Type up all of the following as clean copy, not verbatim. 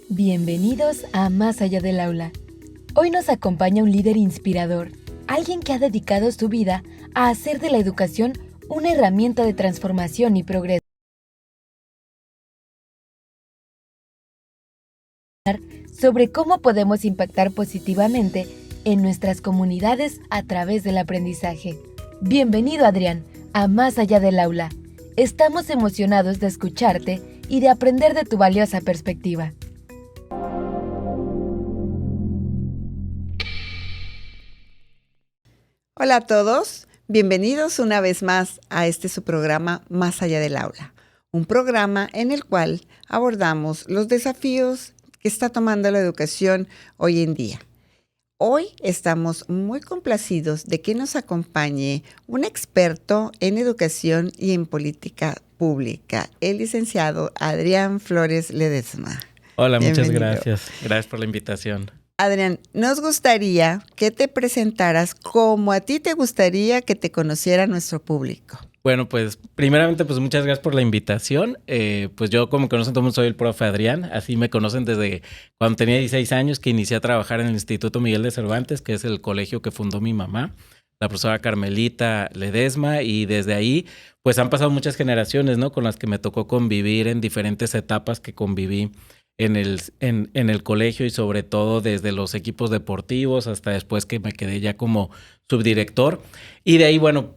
Bienvenidos a Más allá del aula. Hoy nos acompaña un líder inspirador, alguien que ha dedicado su vida a hacer de la educación una herramienta de transformación y progreso. Sobre cómo podemos impactar positivamente en nuestras comunidades a través del aprendizaje. Bienvenido, Adrián, a Más allá del aula. Estamos emocionados de escucharte y de aprender de tu valiosa perspectiva. Hola a todos, bienvenidos una vez más a su programa Más allá del aula, un programa en el cual abordamos los desafíos que está tomando la educación hoy en día. Hoy estamos muy complacidos de que nos acompañe un experto en educación y en política pública, el licenciado Adrián Flores Ledesma. Hola, Bienvenido. muchas gracias. Gracias por la invitación. Adrián, nos gustaría que te presentaras como a ti te gustaría que te conociera nuestro público. Bueno, pues primeramente, pues muchas gracias por la invitación. Pues yo, como conocen todo el mundo, soy el profe Adrián. Así me conocen desde cuando tenía 16 años, que inicié a trabajar en el Instituto Miguel de Cervantes, que es el colegio que fundó mi mamá, la profesora Carmelita Ledesma. Y desde ahí, pues han pasado muchas generaciones, ¿no? Con las que me tocó convivir en diferentes etapas que conviví en el colegio, y sobre todo desde los equipos deportivos hasta después que me quedé ya como subdirector. Y de ahí, bueno,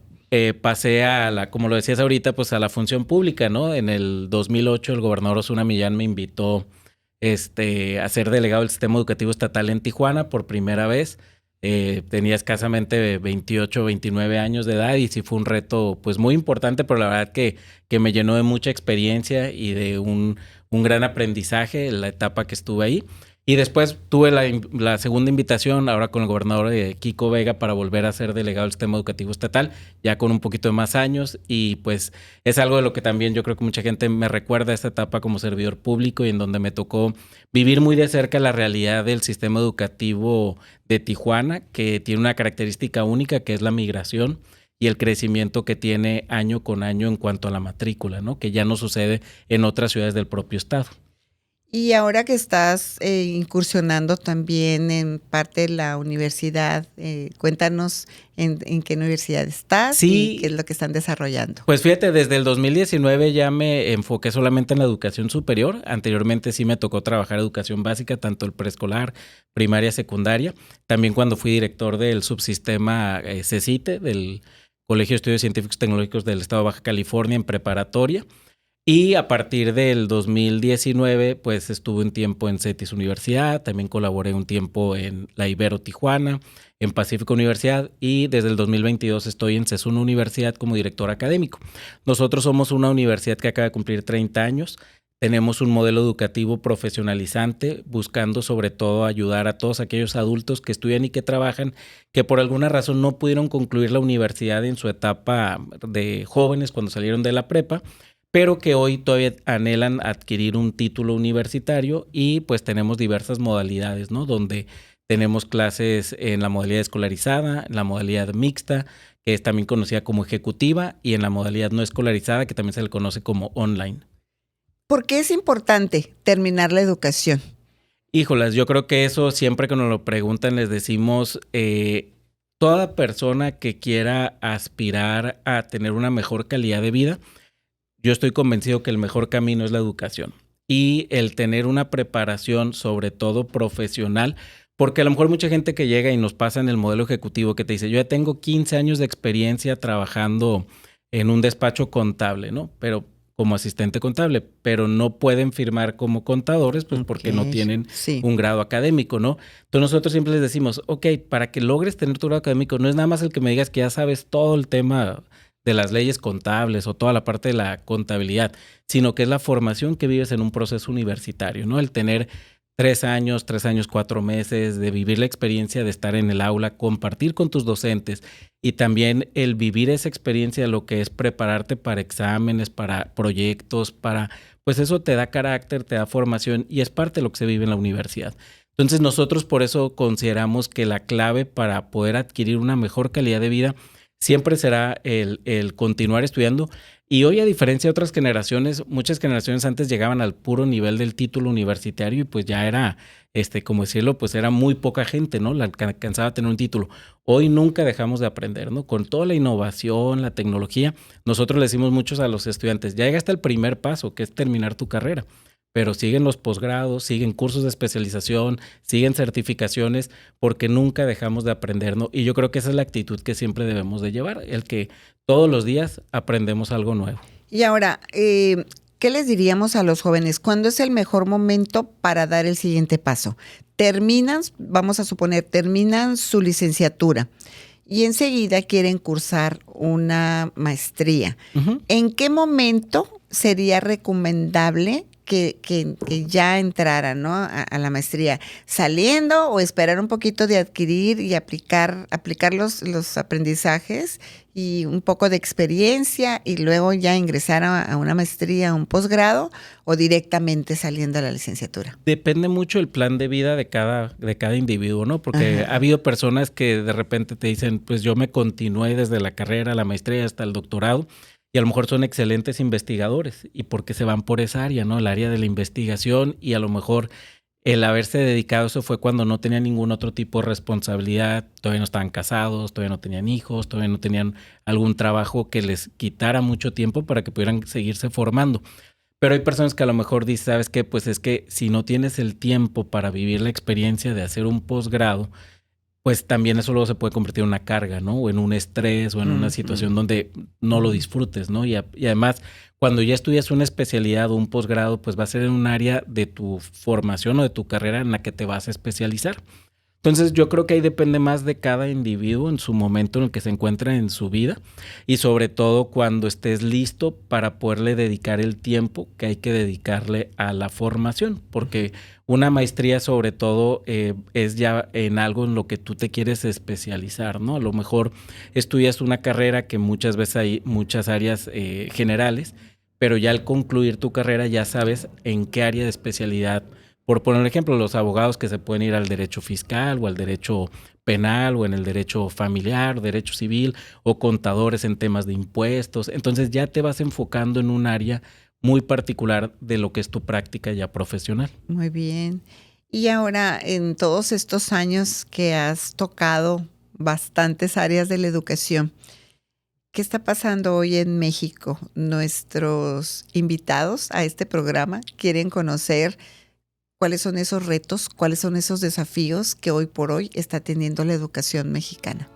pasé a como lo decías ahorita, pues a la función pública, ¿no? En el 2008 el gobernador Osuna Millán me invitó a ser delegado del Sistema Educativo Estatal en Tijuana por primera vez. Tenía escasamente 28, 29 años de edad y sí fue un reto pues muy importante, pero la verdad que me llenó de mucha experiencia y de un gran aprendizaje en la etapa que estuve ahí. Y después tuve la segunda invitación ahora con el gobernador Kiko Vega para volver a ser delegado del Sistema Educativo Estatal, ya con un poquito de más años, y pues es algo de lo que también yo creo que mucha gente me recuerda esta etapa como servidor público, y en donde me tocó vivir muy de cerca la realidad del sistema educativo de Tijuana, que tiene una característica única, que es la migración y el crecimiento que tiene año con año en cuanto a la matrícula, ¿no? Que ya no sucede en otras ciudades del propio estado. Y ahora que estás incursionando también en parte de la universidad, cuéntanos en qué universidad estás y qué es lo que están desarrollando. Pues fíjate, desde el 2019 ya me enfoqué solamente en la educación superior. Anteriormente sí me tocó trabajar educación básica, tanto el preescolar, primaria, secundaria. También cuando fui director del subsistema CECITE, del Colegio de Estudios Científicos Tecnológicos del Estado de Baja California, en preparatoria. Y a partir del 2019, pues estuve un tiempo en CETIS Universidad, también colaboré un tiempo en la Ibero Tijuana, en Pacífico Universidad, y desde el 2022 estoy en CESUN Universidad como director académico. Nosotros somos una universidad que acaba de cumplir 30 años. Tenemos un modelo educativo profesionalizante, buscando sobre todo ayudar a todos aquellos adultos que estudian y que trabajan, que por alguna razón no pudieron concluir la universidad en su etapa de jóvenes cuando salieron de la prepa, pero que hoy todavía anhelan adquirir un título universitario, y pues tenemos diversas modalidades, ¿no? Donde tenemos clases en la modalidad escolarizada, en la modalidad mixta, que es también conocida como ejecutiva, y en la modalidad no escolarizada, que también se le conoce como online. ¿Por qué es importante terminar la educación? Híjolas, yo creo que eso siempre que nos lo preguntan les decimos, toda persona que quiera aspirar a tener una mejor calidad de vida, yo estoy convencido que el mejor camino es la educación y el tener una preparación, sobre todo profesional, porque a lo mejor mucha gente que llega y nos pasa en el modelo ejecutivo que te dice, yo ya tengo 15 años de experiencia trabajando en un despacho contable, ¿no? Pero como asistente contable, pero no pueden firmar como contadores, pues porque no tienen un grado académico, ¿no? Entonces nosotros siempre les decimos, ok, para que logres tener tu grado académico, no es nada más el que me digas que ya sabes todo el tema de las leyes contables o toda la parte de la contabilidad, sino que es la formación que vives en un proceso universitario, ¿no? El tener 3 años, 4 meses, de vivir la experiencia de estar en el aula, compartir con tus docentes, y también el vivir esa experiencia de lo que es prepararte para exámenes, para proyectos, pues eso te da carácter, te da formación, y es parte de lo que se vive en la universidad. Entonces nosotros por eso consideramos que la clave para poder adquirir una mejor calidad de vida siempre será el continuar estudiando. Y hoy, a diferencia de otras generaciones, muchas generaciones antes llegaban al puro nivel del título universitario y pues ya era, como decirlo, pues era muy poca gente, ¿no? La que alcanzaba a tener un título. Hoy nunca dejamos de aprender, ¿no? Con toda la innovación, la tecnología, nosotros le decimos muchos a los estudiantes, ya llegaste al primer paso, que es terminar tu carrera, pero siguen los posgrados, siguen cursos de especialización, siguen certificaciones, porque nunca dejamos de aprender, ¿no? Y yo creo que esa es la actitud que siempre debemos de llevar, el que todos los días aprendemos algo nuevo. Y ahora, ¿qué les diríamos a los jóvenes? ¿Cuándo es el mejor momento para dar el siguiente paso? Vamos a suponer, terminan su licenciatura y enseguida quieren cursar una maestría. Uh-huh. ¿En qué momento sería recomendable que ya entraran, ¿no? a la maestría? ¿Saliendo o esperar un poquito de adquirir y aplicar los aprendizajes y un poco de experiencia y luego ya ingresar a una maestría, a un posgrado, o directamente saliendo a la licenciatura? Depende mucho el plan de vida de cada individuo, ¿no? Porque ha habido personas que de repente te dicen, pues yo me continué desde la carrera, la maestría hasta el doctorado, y a lo mejor son excelentes investigadores y porque se van por esa área, ¿no? El área de la investigación, y a lo mejor el haberse dedicado a eso fue cuando no tenían ningún otro tipo de responsabilidad, todavía no estaban casados, todavía no tenían hijos, todavía no tenían algún trabajo que les quitara mucho tiempo para que pudieran seguirse formando. Pero hay personas que a lo mejor dicen, ¿sabes qué? Pues es que si no tienes el tiempo para vivir la experiencia de hacer un posgrado, pues también eso luego se puede convertir en una carga, ¿no? O en un estrés o en una situación donde no lo disfrutes, ¿no? Y además, cuando ya estudias una especialidad o un posgrado, pues va a ser en un área de tu formación o de tu carrera en la que te vas a especializar. Entonces yo creo que ahí depende más de cada individuo en su momento en el que se encuentra en su vida, y sobre todo cuando estés listo para poderle dedicar el tiempo que hay que dedicarle a la formación, porque una maestría sobre todo es ya en algo en lo que tú te quieres especializar, ¿no? A lo mejor estudias una carrera que muchas veces hay muchas áreas generales, pero ya al concluir tu carrera ya sabes en qué área de especialidad. Por poner un ejemplo, los abogados que se pueden ir al derecho fiscal o al derecho penal o en el derecho familiar, derecho civil, o contadores en temas de impuestos. Entonces ya te vas enfocando en un área muy particular de lo que es tu práctica ya profesional. Muy bien. Y ahora, en todos estos años que has tocado bastantes áreas de la educación, ¿qué está pasando hoy en México? Nuestros invitados a este programa quieren conocer cuáles son esos retos, cuáles son esos desafíos que hoy por hoy está teniendo la educación mexicana.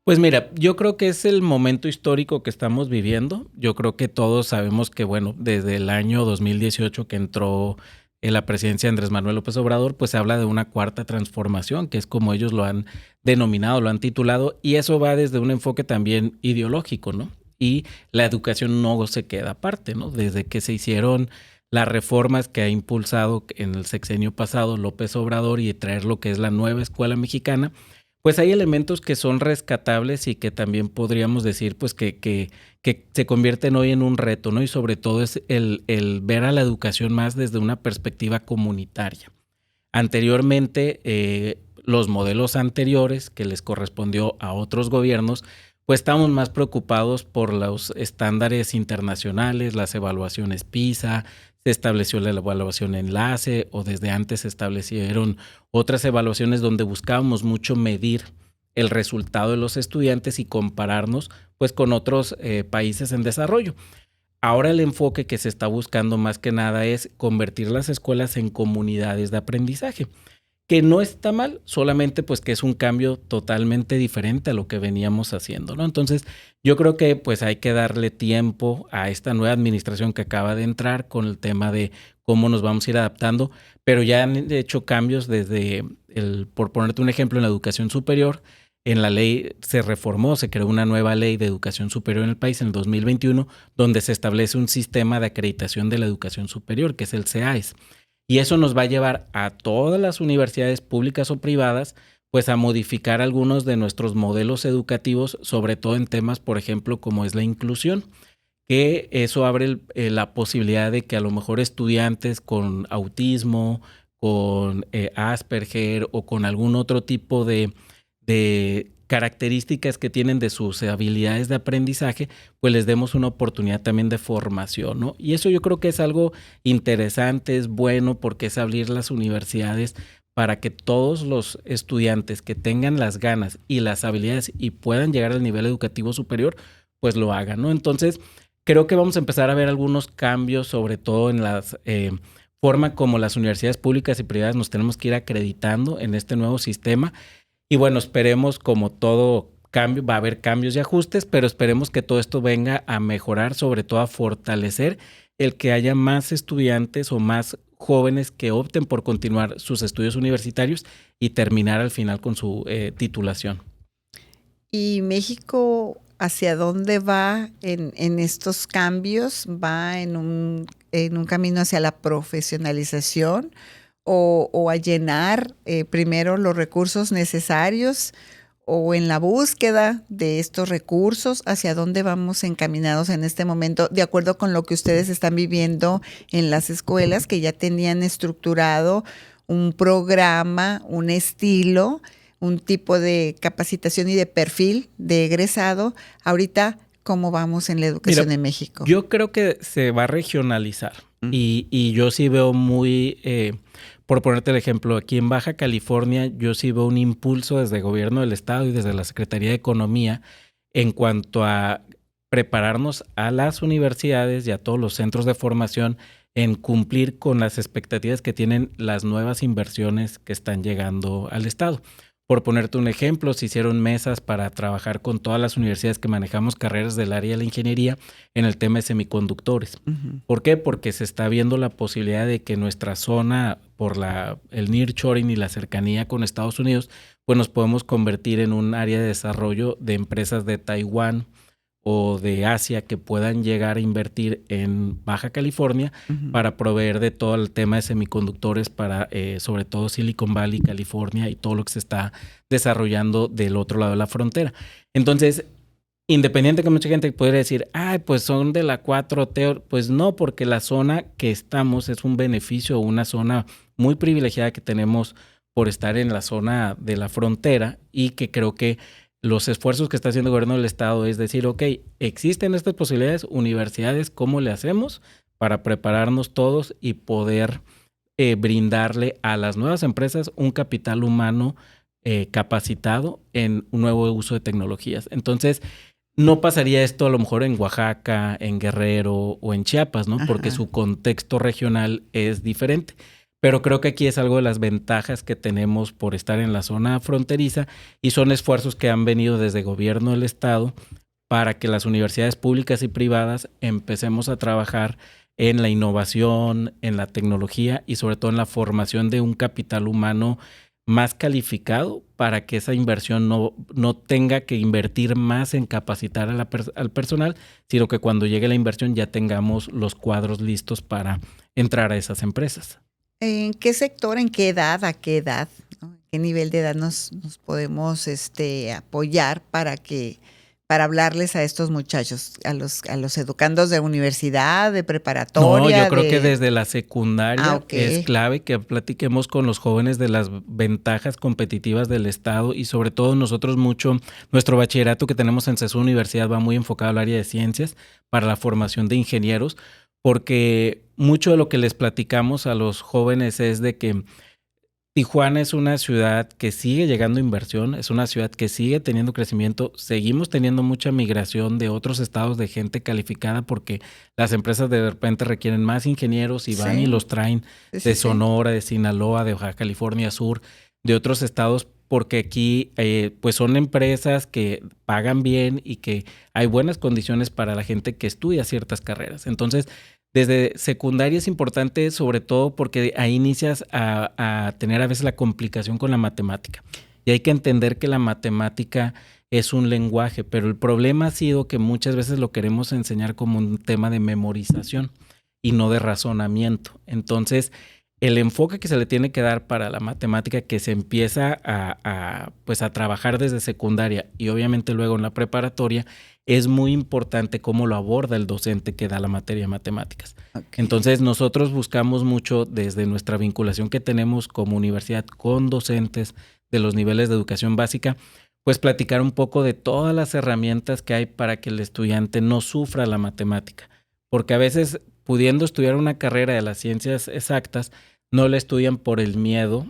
Pues mira, yo creo que es el momento histórico que estamos viviendo. Yo creo que todos sabemos que, bueno, desde el año 2018 que entró en la presidencia de Andrés Manuel López Obrador, pues se habla de una cuarta transformación, que es como ellos lo han denominado, lo han titulado, y eso va desde un enfoque también ideológico, ¿no? Y la educación no se queda aparte, ¿no? Desde que se hicieron las reformas que ha impulsado en el sexenio pasado López Obrador y traer lo que es la nueva escuela mexicana, pues hay elementos que son rescatables y que también podríamos decir pues que se convierten hoy en un reto, ¿no? Y sobre todo es el ver a la educación más desde una perspectiva comunitaria. Anteriormente, los modelos anteriores que les correspondió a otros gobiernos, pues estamos más preocupados por los estándares internacionales, las evaluaciones PISA, se estableció la evaluación enlace o desde antes se establecieron otras evaluaciones donde buscábamos mucho medir el resultado de los estudiantes y compararnos pues con otros países en desarrollo. Ahora el enfoque que se está buscando más que nada es convertir las escuelas en comunidades de aprendizaje, que no está mal, solamente pues que es un cambio totalmente diferente a lo que veníamos haciendo, ¿no? Entonces yo creo que pues hay que darle tiempo a esta nueva administración que acaba de entrar con el tema de cómo nos vamos a ir adaptando, pero ya han hecho cambios desde, por ponerte un ejemplo, en la educación superior. En la ley se reformó, se creó una nueva ley de educación superior en el país en el 2021, donde se establece un sistema de acreditación de la educación superior, que es el CEAES. Y eso nos va a llevar a todas las universidades públicas o privadas, pues a modificar algunos de nuestros modelos educativos, sobre todo en temas, por ejemplo, como es la inclusión, que eso abre la posibilidad de que a lo mejor estudiantes con autismo, con Asperger o con algún otro tipo de características que tienen de sus habilidades de aprendizaje, pues les demos una oportunidad también de formación, ¿no? Y eso yo creo que es algo interesante, es bueno, porque es abrir las universidades para que todos los estudiantes que tengan las ganas y las habilidades y puedan llegar al nivel educativo superior, pues lo hagan, ¿no? Entonces, creo que vamos a empezar a ver algunos cambios, sobre todo en la forma como las universidades públicas y privadas nos tenemos que ir acreditando en este nuevo sistema. Y bueno, esperemos, como todo cambio, va a haber cambios y ajustes, pero esperemos que todo esto venga a mejorar, sobre todo a fortalecer el que haya más estudiantes o más jóvenes que opten por continuar sus estudios universitarios y terminar al final con su titulación. ¿Y México hacia dónde va en estos cambios? ¿Va en un camino hacia la profesionalización o a llenar primero los recursos necesarios, o en la búsqueda de estos recursos? ¿Hacia dónde vamos encaminados en este momento, de acuerdo con lo que ustedes están viviendo en las escuelas, que ya tenían estructurado un programa, un estilo, un tipo de capacitación y de perfil de egresado? Ahorita, ¿cómo vamos en la educación en México? Yo creo que se va a regionalizar y yo sí veo muy, por ponerte el ejemplo, aquí en Baja California, yo sí veo un impulso desde el gobierno del estado y desde la Secretaría de Economía en cuanto a prepararnos a las universidades y a todos los centros de formación en cumplir con las expectativas que tienen las nuevas inversiones que están llegando al estado. Por ponerte un ejemplo, se hicieron mesas para trabajar con todas las universidades que manejamos carreras del área de la ingeniería en el tema de semiconductores. ¿Por qué? Porque se está viendo la posibilidad de que nuestra zona, por el nearshoring y la cercanía con Estados Unidos, pues nos podemos convertir en un área de desarrollo de empresas de Taiwán o de Asia que puedan llegar a invertir en Baja California para proveer de todo el tema de semiconductores para sobre todo Silicon Valley, California y todo lo que se está desarrollando del otro lado de la frontera. Entonces, independiente que mucha gente pudiera decir, pues son de la 4T, pues no, porque la zona que estamos es un beneficio, una zona muy privilegiada que tenemos por estar en la zona de la frontera, y que creo que los esfuerzos que está haciendo el gobierno del estado es decir, ok, existen estas posibilidades, universidades, ¿cómo le hacemos para prepararnos todos y poder brindarle a las nuevas empresas un capital humano capacitado en un nuevo uso de tecnologías? Entonces, no pasaría esto a lo mejor en Oaxaca, en Guerrero o en Chiapas, ¿no? Porque su contexto regional es diferente. Pero creo que aquí es algo de las ventajas que tenemos por estar en la zona fronteriza, y son esfuerzos que han venido desde el gobierno del estado para que las universidades públicas y privadas empecemos a trabajar en la innovación, en la tecnología y sobre todo en la formación de un capital humano más calificado, para que esa inversión no tenga que invertir más en capacitar al personal, sino que cuando llegue la inversión ya tengamos los cuadros listos para entrar a esas empresas. ¿En qué sector, en qué edad, a qué edad, ¿no? ¿Qué nivel de edad nos podemos apoyar para hablarles a estos muchachos, a los educandos de universidad, de preparatoria? No, yo creo que desde la secundaria Okay. Es clave que platiquemos con los jóvenes de las ventajas competitivas del estado, y sobre todo nosotros nuestro bachillerato que tenemos en CESU Universidad va muy enfocado al área de ciencias para la formación de ingenieros, porque mucho de lo que les platicamos a los jóvenes es de que Tijuana es una ciudad que sigue llegando inversión, es una ciudad que sigue teniendo crecimiento, seguimos teniendo mucha migración de otros estados de gente calificada, porque las empresas de repente requieren más ingenieros y van y los traen de Sonora, de Sinaloa, de Baja California Sur, de otros estados, porque aquí pues son empresas que pagan bien y que hay buenas condiciones para la gente que estudia ciertas carreras. Entonces, desde secundaria es importante, sobre todo porque ahí inicias a tener a veces la complicación con la matemática. Y hay que entender que la matemática es un lenguaje, pero el problema ha sido que muchas veces lo queremos enseñar como un tema de memorización y no de razonamiento. Entonces, el enfoque que se le tiene que dar para la matemática, que se empieza a trabajar desde secundaria y obviamente luego en la preparatoria, es muy importante cómo lo aborda el docente que da la materia de matemáticas. Okay. Entonces nosotros buscamos mucho desde nuestra vinculación que tenemos como universidad con docentes de los niveles de educación básica, pues platicar un poco de todas las herramientas que hay para que el estudiante no sufra la matemática. Porque a veces, pudiendo estudiar una carrera de las ciencias exactas, no la estudian por el miedo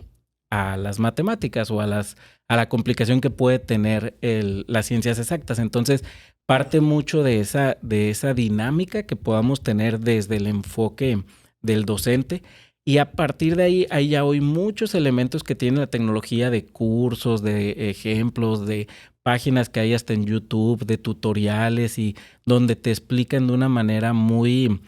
a las matemáticas o a la complicación que puede tener las ciencias exactas. Entonces, parte mucho de esa dinámica que podamos tener desde el enfoque del docente. Y a partir de ahí hay ya hoy muchos elementos que tiene la tecnología de cursos, de ejemplos, de páginas que hay hasta en YouTube, de tutoriales y donde te explican de una manera muy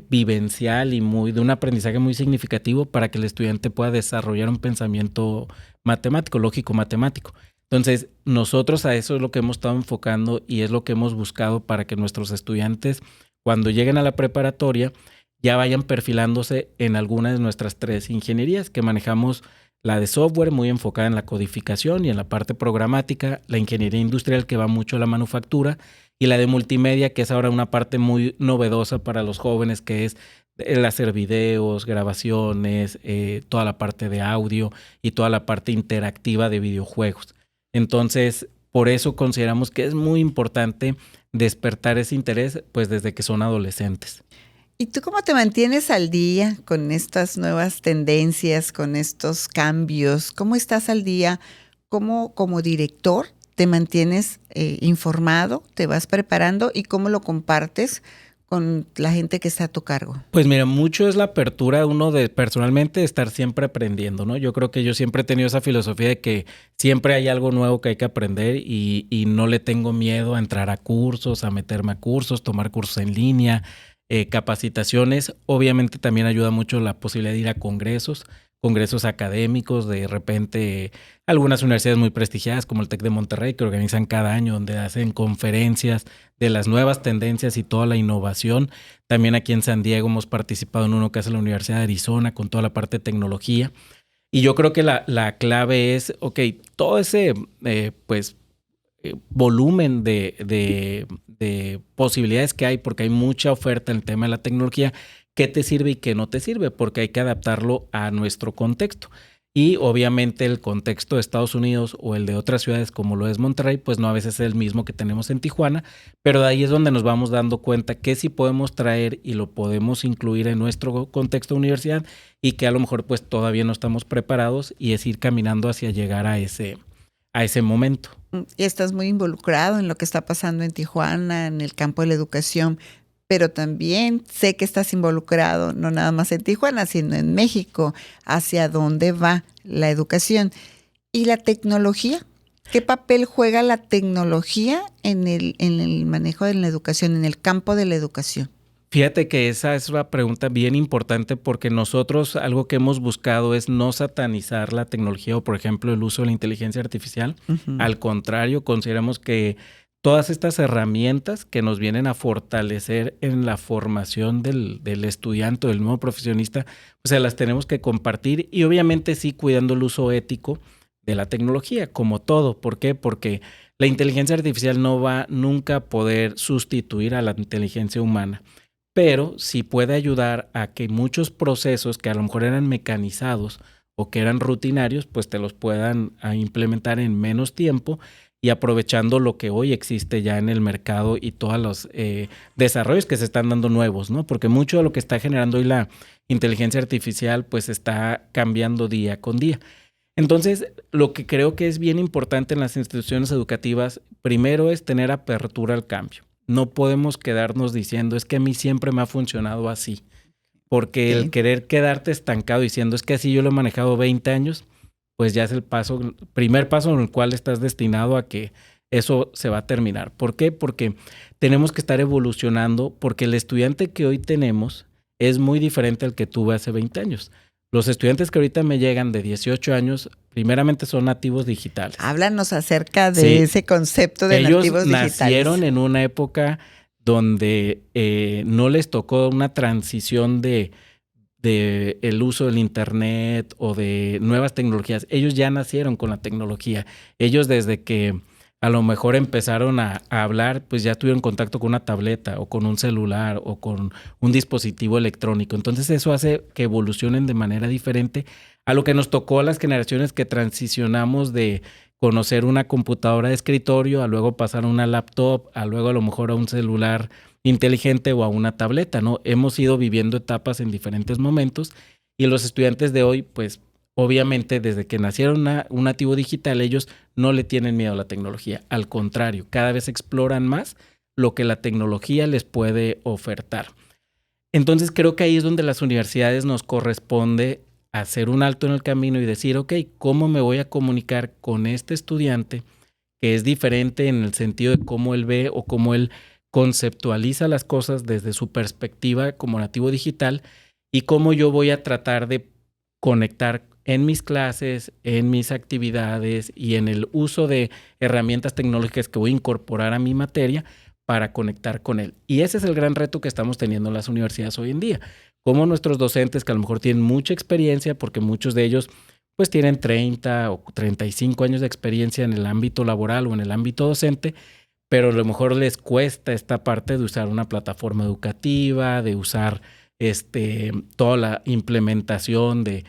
vivencial y de un aprendizaje muy significativo para que el estudiante pueda desarrollar un pensamiento matemático, lógico-matemático. Entonces, nosotros a eso es lo que hemos estado enfocando y es lo que hemos buscado para que nuestros estudiantes, cuando lleguen a la preparatoria, ya vayan perfilándose en alguna de nuestras 3 ingenierías que manejamos: la de software, muy enfocada en la codificación y en la parte programática; la ingeniería industrial, que va mucho a la manufactura; y la de multimedia, que es ahora una parte muy novedosa para los jóvenes, que es el hacer videos, grabaciones, toda la parte de audio y toda la parte interactiva de videojuegos. Entonces, por eso consideramos que es muy importante despertar ese interés, pues desde que son adolescentes. ¿Y tú cómo te mantienes al día con estas nuevas tendencias, con estos cambios? ¿Cómo estás al día? ¿Cómo como director te mantienes informado, te vas preparando y cómo lo compartes con la gente que está a tu cargo? Pues mira, mucho es la apertura de uno de personalmente estar siempre aprendiendo, ¿no? Yo creo que yo siempre he tenido esa filosofía de que siempre hay algo nuevo que hay que aprender y no le tengo miedo a entrar a cursos, a meterme a cursos, tomar cursos en línea, capacitaciones. Obviamente también ayuda mucho la posibilidad de ir a congresos académicos, de repente algunas universidades muy prestigiadas como el TEC de Monterrey, que organizan cada año, donde hacen conferencias de las nuevas tendencias y toda la innovación. También aquí en San Diego hemos participado en uno que hace la Universidad de Arizona con toda la parte de tecnología. Y yo creo que la clave es, todo ese volumen de posibilidades que hay, porque hay mucha oferta en el tema de la tecnología, qué te sirve y qué no te sirve, porque hay que adaptarlo a nuestro contexto. Y obviamente el contexto de Estados Unidos o el de otras ciudades como lo es Monterrey, pues no a veces es el mismo que tenemos en Tijuana, pero de ahí es donde nos vamos dando cuenta que sí podemos traer y lo podemos incluir en nuestro contexto de universidad y que a lo mejor pues todavía no estamos preparados, y es ir caminando hacia llegar a ese momento. Y estás muy involucrado en lo que está pasando en Tijuana, en el campo de la educación, pero también sé que estás involucrado no nada más en Tijuana, sino en México, hacia dónde va la educación. ¿Y la tecnología? ¿Qué papel juega la tecnología en el manejo de la educación, en el campo de la educación? Fíjate que esa es una pregunta bien importante, porque nosotros algo que hemos buscado es no satanizar la tecnología o, por ejemplo, el uso de la inteligencia artificial. Uh-huh. Al contrario, consideramos que todas estas herramientas que nos vienen a fortalecer en la formación del estudiante o del nuevo profesionista, pues se las tenemos que compartir, y obviamente sí cuidando el uso ético de la tecnología, como todo. ¿Por qué? Porque la inteligencia artificial no va nunca a poder sustituir a la inteligencia humana, pero sí puede ayudar a que muchos procesos que a lo mejor eran mecanizados o que eran rutinarios, pues te los puedan implementar en menos tiempo, y aprovechando lo que hoy existe ya en el mercado y todos los desarrollos que se están dando nuevos, ¿no? Porque mucho de lo que está generando hoy la inteligencia artificial pues está cambiando día con día. Entonces, lo que creo que es bien importante en las instituciones educativas, primero, es tener apertura al cambio. No podemos quedarnos diciendo, es que a mí siempre me ha funcionado así. Porque el querer quedarte estancado diciendo, es que así yo lo he manejado 20 años, pues ya es el primer paso en el cual estás destinado a que eso se va a terminar. ¿Por qué? Porque tenemos que estar evolucionando, porque el estudiante que hoy tenemos es muy diferente al que tuve hace 20 años. Los estudiantes que ahorita me llegan de 18 años, primeramente son nativos digitales. Háblanos acerca de ese concepto de nativos digitales. Ellos nacieron en una época donde no les tocó una transición de el uso del internet o de nuevas tecnologías. Ellos ya nacieron con la tecnología. Ellos, desde que a lo mejor empezaron a hablar, pues ya tuvieron contacto con una tableta o con un celular o con un dispositivo electrónico. Entonces eso hace que evolucionen de manera diferente a lo que nos tocó a las generaciones que transicionamos de conocer una computadora de escritorio, a luego pasar a una laptop, a luego a lo mejor a un celular inteligente o a una tableta, ¿no? Hemos ido viviendo etapas en diferentes momentos y los estudiantes de hoy, pues obviamente desde que nacieron un nativo digital, ellos no le tienen miedo a la tecnología. Al contrario, cada vez exploran más lo que la tecnología les puede ofertar. Entonces creo que ahí es donde las universidades nos corresponde hacer un alto en el camino y decir, ok, ¿cómo me voy a comunicar con este estudiante que es diferente en el sentido de cómo él ve o cómo él conceptualiza las cosas desde su perspectiva como nativo digital y cómo yo voy a tratar de conectar en mis clases, en mis actividades y en el uso de herramientas tecnológicas que voy a incorporar a mi materia para conectar con él? Y ese es el gran reto que estamos teniendo en las universidades hoy en día. Como nuestros docentes, que a lo mejor tienen mucha experiencia, porque muchos de ellos pues tienen 30 o 35 años de experiencia en el ámbito laboral o en el ámbito docente, pero a lo mejor les cuesta esta parte de usar una plataforma educativa, de usar toda la implementación de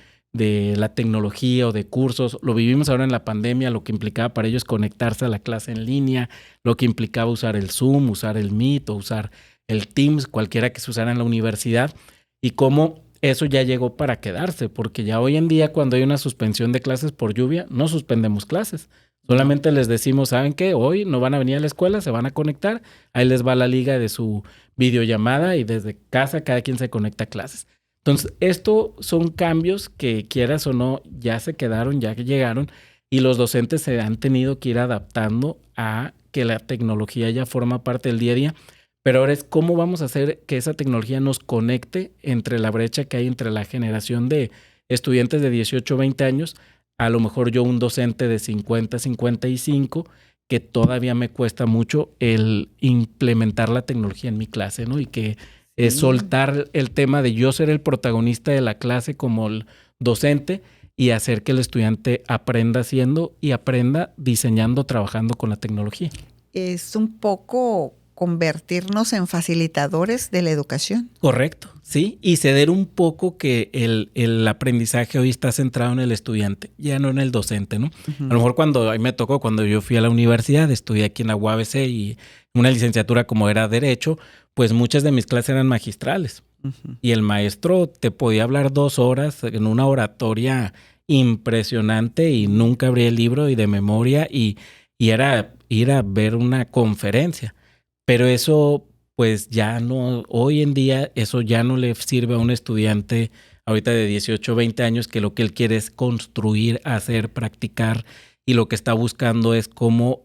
la tecnología o de cursos. Lo vivimos ahora en la pandemia, lo que implicaba para ellos conectarse a la clase en línea, lo que implicaba usar el Zoom, usar el Meet o usar el Teams, cualquiera que se usara en la universidad, y cómo eso ya llegó para quedarse, porque ya hoy en día cuando hay una suspensión de clases por lluvia, no suspendemos clases. Solamente les decimos, ¿saben qué? Hoy no van a venir a la escuela, se van a conectar, ahí les va la liga de su videollamada y desde casa cada quien se conecta a clases. Entonces, esto son cambios que quieras o no, ya se quedaron, ya que llegaron y los docentes se han tenido que ir adaptando a que la tecnología ya forma parte del día a día. Pero ahora es cómo vamos a hacer que esa tecnología nos conecte entre la brecha que hay entre la generación de estudiantes de 18 o 20 años, a lo mejor yo un docente de 50, 55, que todavía me cuesta mucho el implementar la tecnología en mi clase, ¿no? Y que es soltar el tema de yo ser el protagonista de la clase como el docente y hacer que el estudiante aprenda haciendo y aprenda diseñando, trabajando con la tecnología. Es un poco convertirnos en facilitadores de la educación. Correcto, sí, y ceder un poco que el aprendizaje hoy está centrado en el estudiante, ya no en el docente, ¿no? Uh-huh. A lo mejor cuando a mí me tocó, cuando yo fui a la universidad, estudié aquí en la UABC y una licenciatura como era Derecho, pues muchas de mis clases eran magistrales. Uh-huh. Y el maestro te podía hablar 2 horas en una oratoria impresionante y nunca abría el libro y de memoria y era ir a ver una conferencia. Pero eso, pues ya no, hoy en día eso ya no le sirve a un estudiante ahorita de 18 o 20 años que lo que él quiere es construir, hacer, practicar y lo que está buscando es cómo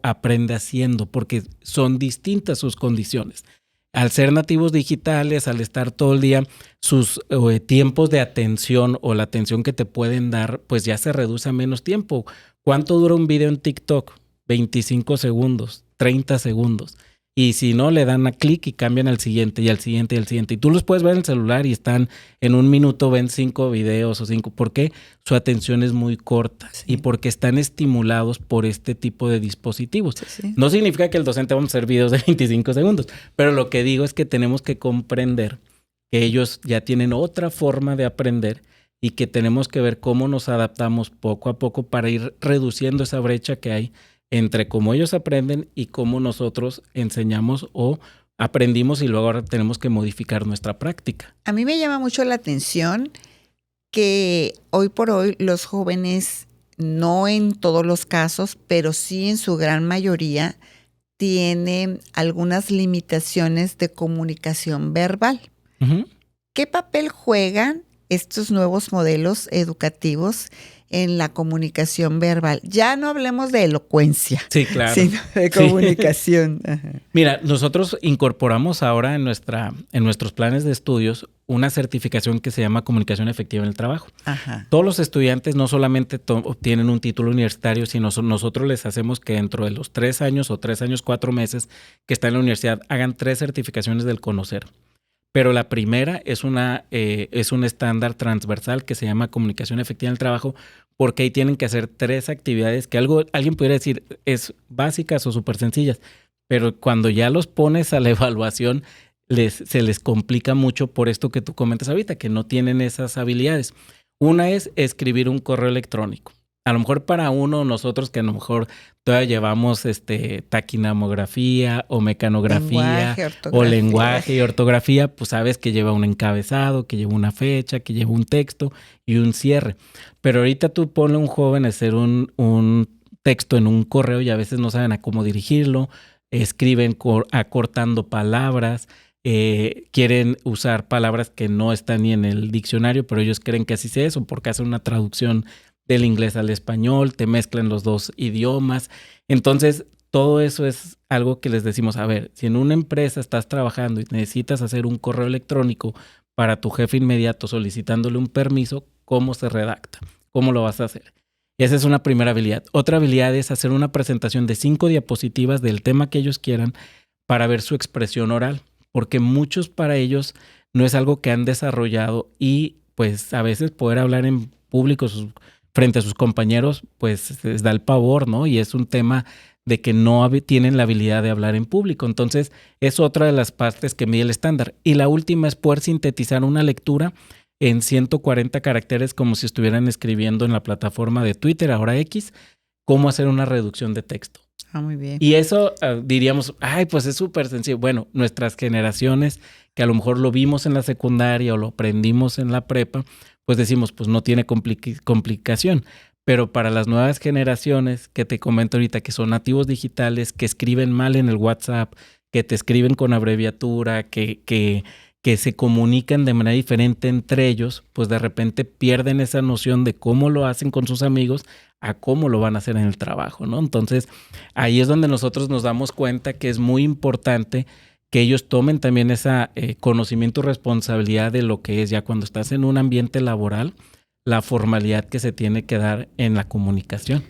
aprende haciendo, porque son distintas sus condiciones. Al ser nativos digitales, al estar todo el día, sus tiempos de atención o la atención que te pueden dar, pues ya se reduce a menos tiempo. ¿Cuánto dura un video en TikTok? 25 segundos, 30 segundos. Y si no, le dan a clic y cambian al siguiente y al siguiente y al siguiente. Y tú los puedes ver en el celular y están en un minuto, ven 5 videos o 5. ¿Por qué? Su atención es muy corta y porque están estimulados por este tipo de dispositivos. Sí. No significa que el docente vamos a hacer videos de 25 segundos, pero lo que digo es que tenemos que comprender que ellos ya tienen otra forma de aprender y que tenemos que ver cómo nos adaptamos poco a poco para ir reduciendo esa brecha que hay entre cómo ellos aprenden y cómo nosotros enseñamos o aprendimos y luego ahora tenemos que modificar nuestra práctica. A mí me llama mucho la atención que hoy por hoy los jóvenes, no en todos los casos, pero sí en su gran mayoría, tienen algunas limitaciones de comunicación verbal. Uh-huh. ¿Qué papel juegan estos nuevos modelos educativos en la comunicación verbal? Ya no hablemos de elocuencia, sí, claro, sino de comunicación. Sí. Mira, nosotros incorporamos ahora en nuestros planes de estudios una certificación que se llama Comunicación Efectiva en el Trabajo. Ajá. Todos los estudiantes no solamente obtienen un título universitario, sino nosotros les hacemos que dentro de los 3 años o 3 años, 4 meses que están en la universidad hagan 3 certificaciones del conocer. Pero la primera es un estándar transversal que se llama Comunicación Efectiva en el Trabajo, porque ahí tienen que hacer 3 actividades que alguien pudiera decir es básicas o súper sencillas, pero cuando ya los pones a la evaluación se les complica mucho por esto que tú comentas ahorita, que no tienen esas habilidades. Una es escribir un correo electrónico. A lo mejor para nosotros que a lo mejor todavía llevamos taquinamografía o mecanografía o lenguaje y ortografía, pues sabes que lleva un encabezado, que lleva una fecha, que lleva un texto y un cierre. Pero ahorita tú ponle a un joven a hacer un texto en un correo y a veces no saben a cómo dirigirlo, escriben acortando palabras, quieren usar palabras que no están ni en el diccionario, pero ellos creen que así es eso porque hacen una traducción del inglés al español, te mezclan los dos idiomas. Entonces, todo eso es algo que les decimos, a ver, si en una empresa estás trabajando y necesitas hacer un correo electrónico para tu jefe inmediato solicitándole un permiso, ¿cómo se redacta? ¿Cómo lo vas a hacer? Esa es una primera habilidad. Otra habilidad es hacer una presentación de 5 diapositivas del tema que ellos quieran para ver su expresión oral, porque muchos para ellos no es algo que han desarrollado y pues a veces poder hablar en público frente a sus compañeros, pues les da el pavor, ¿no? Y es un tema de que no tienen la habilidad de hablar en público. Entonces, es otra de las partes que mide el estándar. Y la última es poder sintetizar una lectura en 140 caracteres como si estuvieran escribiendo en la plataforma de Twitter, ahora X, cómo hacer una reducción de texto. Muy bien. Y eso diríamos, pues es súper sencillo. Bueno, nuestras generaciones, que a lo mejor lo vimos en la secundaria o lo aprendimos en la prepa, pues decimos, pues no tiene complicación. Pero para las nuevas generaciones que te comento ahorita, que son nativos digitales, que escriben mal en el WhatsApp, que te escriben con abreviatura, que se comunican de manera diferente entre ellos, pues de repente pierden esa noción de cómo lo hacen con sus amigos a cómo lo van a hacer en el trabajo, ¿no? Entonces, ahí es donde nosotros nos damos cuenta que es muy importante que ellos tomen también ese conocimiento y responsabilidad de lo que es ya cuando estás en un ambiente laboral, la formalidad que se tiene que dar en la comunicación.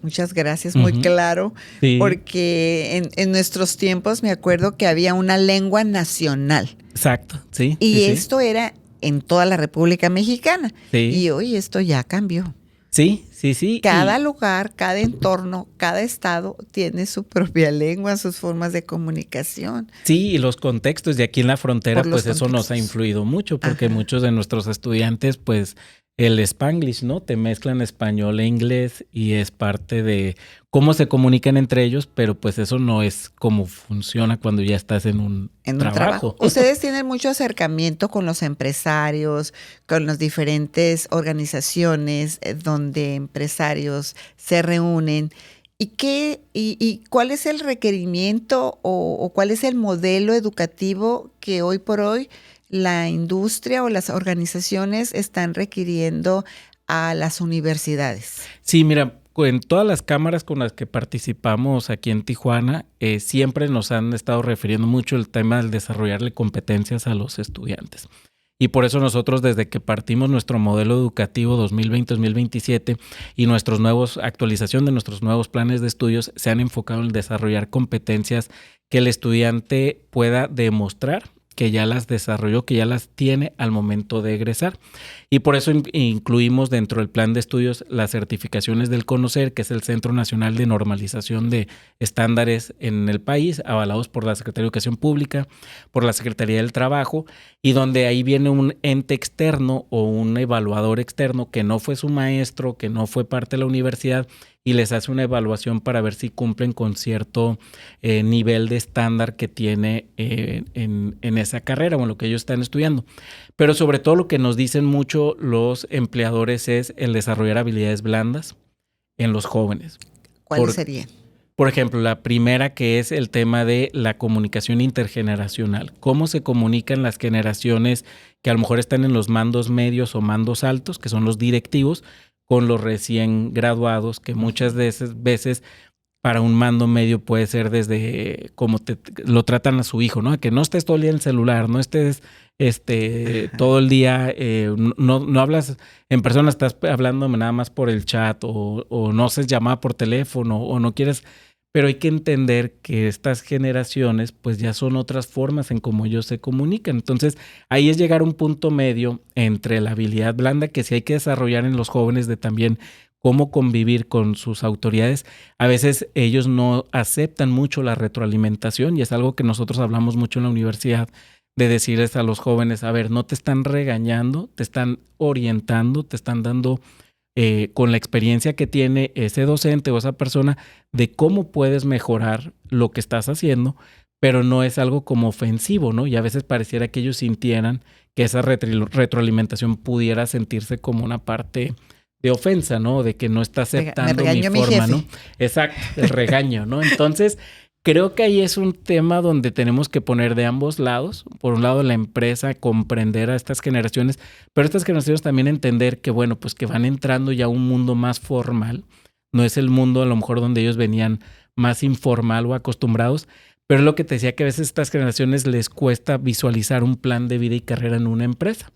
Muchas gracias, muy claro, sí. Porque en nuestros tiempos me acuerdo que había una lengua nacional. Exacto, sí. Y sí, esto era en toda la República Mexicana. Sí. Y hoy esto ya cambió. Sí, sí, sí. Cada lugar, cada entorno, cada estado tiene su propia lengua, sus formas de comunicación. Sí, y los contextos de aquí en la frontera, pues eso nos ha influido mucho, porque muchos de nuestros estudiantes, pues el Spanglish, ¿no? Te mezclan español e inglés y es parte de cómo se comunican entre ellos, pero pues eso no es cómo funciona cuando ya estás en un trabajo. Ustedes tienen mucho acercamiento con los empresarios, con las diferentes organizaciones donde empresarios se reúnen. ¿Y cuál es el requerimiento o cuál es el modelo educativo que hoy por hoy la industria o las organizaciones están requiriendo a las universidades? Sí, mira, en todas las cámaras con las que participamos aquí en Tijuana, siempre nos han estado refiriendo mucho el tema del desarrollarle competencias a los estudiantes. Y por eso nosotros, desde que partimos nuestro modelo educativo 2020-2027 y actualización de nuestros nuevos planes de estudios, se han enfocado en desarrollar competencias que el estudiante pueda demostrar que ya las desarrolló, que ya las tiene al momento de egresar. Y por eso incluimos dentro del plan de estudios las certificaciones del CONOCER, que es el Centro Nacional de Normalización de Estándares en el país, avalados por la Secretaría de Educación Pública, por la Secretaría del Trabajo, y donde ahí viene un ente externo o un evaluador externo que no fue su maestro, que no fue parte de la universidad, y les hace una evaluación para ver si cumplen con cierto nivel de estándar que tiene en esa carrera o en lo que ellos están estudiando. Pero sobre todo lo que nos dicen mucho los empleadores es el desarrollar habilidades blandas en los jóvenes. ¿Cuáles serían? Por ejemplo, la primera, que es el tema de la comunicación intergeneracional. Cómo se comunican las generaciones que a lo mejor están en los mandos medios o mandos altos, que son los directivos, con los recién graduados, que muchas veces para un mando medio puede ser desde cómo lo tratan a su hijo, ¿no? Que no estés todo el día en el celular, no estés todo el día, no hablas en persona, estás hablando nada más por el chat o no haces llamada por teléfono o no quieres. Pero hay que entender que estas generaciones pues ya son otras formas en cómo ellos se comunican. Entonces ahí es llegar a un punto medio entre la habilidad blanda que sí hay que desarrollar en los jóvenes de también cómo convivir con sus autoridades. A veces ellos no aceptan mucho la retroalimentación y es algo que nosotros hablamos mucho en la universidad, de decirles a los jóvenes, a ver, no te están regañando, te están orientando, te están dando con la experiencia que tiene ese docente o esa persona de cómo puedes mejorar lo que estás haciendo, pero no es algo como ofensivo, ¿no? Y a veces pareciera que ellos sintieran que esa retroalimentación pudiera sentirse como una parte de ofensa, ¿no? De que no está aceptando mi forma, ¿no? Exacto, el regaño, ¿no? Entonces, creo que ahí es un tema donde tenemos que poner de ambos lados. Por un lado, la empresa, comprender a estas generaciones, pero estas generaciones también entender que, bueno, pues que van entrando ya a un mundo más formal. No es el mundo a lo mejor donde ellos venían más informal o acostumbrados, pero es lo que te decía, que a veces a estas generaciones les cuesta visualizar un plan de vida y carrera en una empresa.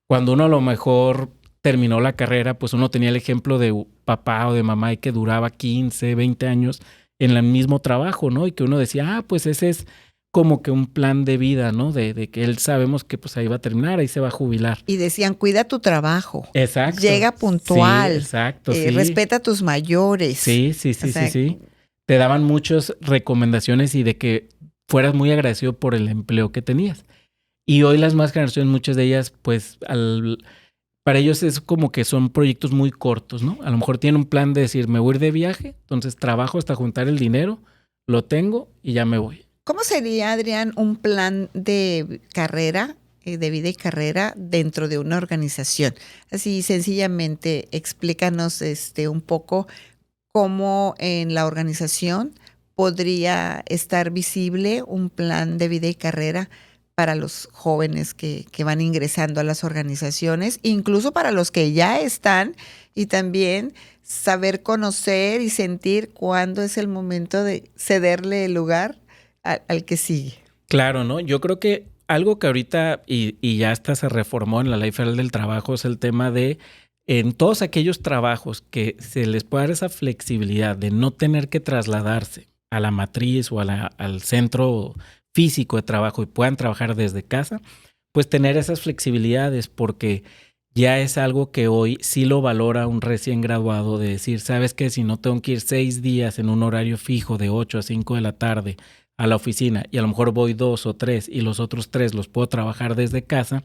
Cuando uno a lo mejor terminó la carrera, pues uno tenía el ejemplo de papá o de mamá y que duraba 15, 20 años en el mismo trabajo, ¿no? Y que uno decía, pues ese es como que un plan de vida, ¿no? De que él sabemos que pues ahí va a terminar, ahí se va a jubilar. Y decían, cuida tu trabajo. Exacto. Llega puntual. Sí, exacto, sí. Respeta a tus mayores. Sí. Te daban muchas recomendaciones y de que fueras muy agradecido por el empleo que tenías. Y hoy las más generaciones, muchas de ellas, pues para ellos es como que son proyectos muy cortos, ¿no? A lo mejor tienen un plan de decir, me voy a ir de viaje, entonces trabajo hasta juntar el dinero, lo tengo y ya me voy. ¿Cómo sería, Adrián, un plan de carrera, de vida y carrera dentro de una organización? Así sencillamente explícanos un poco cómo en la organización podría estar visible un plan de vida y carrera para los jóvenes que van ingresando a las organizaciones, incluso para los que ya están, y también saber conocer y sentir cuándo es el momento de cederle el lugar al que sigue. Claro, ¿no? Yo creo que algo que ahorita y ya hasta se reformó en la Ley Federal del Trabajo es el tema de en todos aquellos trabajos que se les pueda dar esa flexibilidad de no tener que trasladarse a la matriz o al centro físico de trabajo y puedan trabajar desde casa, pues tener esas flexibilidades, porque ya es algo que hoy sí lo valora un recién graduado, de decir, ¿sabes qué? Si no tengo que ir 6 días en un horario fijo de 8 a 5 de la tarde a la oficina y a lo mejor voy 2 o 3 y los otros 3 los puedo trabajar desde casa,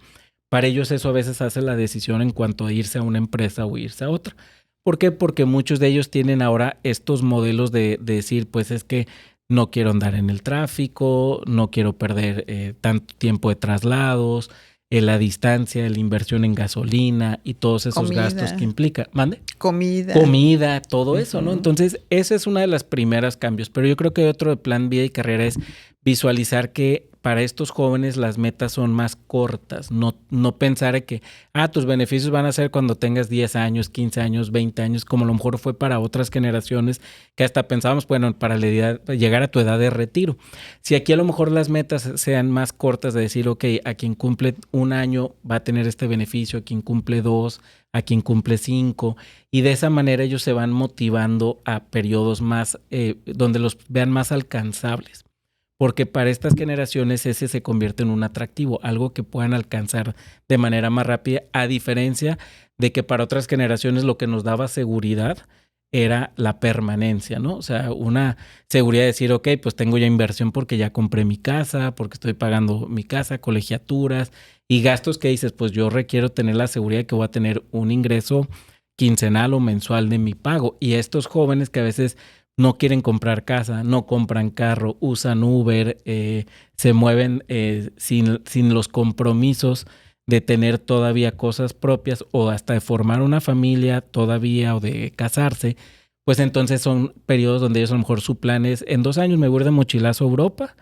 para ellos eso a veces hace la decisión en cuanto a irse a una empresa o irse a otra. ¿Por qué? Porque muchos de ellos tienen ahora estos modelos de decir, pues es que no quiero andar en el tráfico, no quiero perder tanto tiempo de traslados, la distancia, la inversión en gasolina y todos esos gastos que implica. ¿Mande? Comida, todo eso, ¿no? Entonces, esa es una de las primeras cambios. Pero yo creo que otro de plan vida y carrera es visualizar que para estos jóvenes las metas son más cortas. No pensar que, tus beneficios van a ser cuando tengas 10 años, 15 años, 20 años, como a lo mejor fue para otras generaciones que hasta pensábamos, bueno, para llegar a tu edad de retiro. Si aquí a lo mejor las metas sean más cortas, de decir, ok, a quien cumple 1 año va a tener este beneficio, a quien cumple 2, a quien cumple 5, y de esa manera ellos se van motivando a periodos más, donde los vean más alcanzables. Porque para estas generaciones ese se convierte en un atractivo, algo que puedan alcanzar de manera más rápida, a diferencia de que para otras generaciones lo que nos daba seguridad era la permanencia, ¿no? O sea, una seguridad de decir, ok, pues tengo ya inversión porque ya compré mi casa, porque estoy pagando mi casa, colegiaturas y gastos que dices, pues yo requiero tener la seguridad de que voy a tener un ingreso quincenal o mensual de mi pago. Y estos jóvenes que a veces no quieren comprar casa, no compran carro, usan Uber, se mueven sin los compromisos de tener todavía cosas propias o hasta de formar una familia todavía o de casarse, pues entonces son periodos donde ellos a lo mejor su plan es, en 2 años me voy de mochilazo a Europa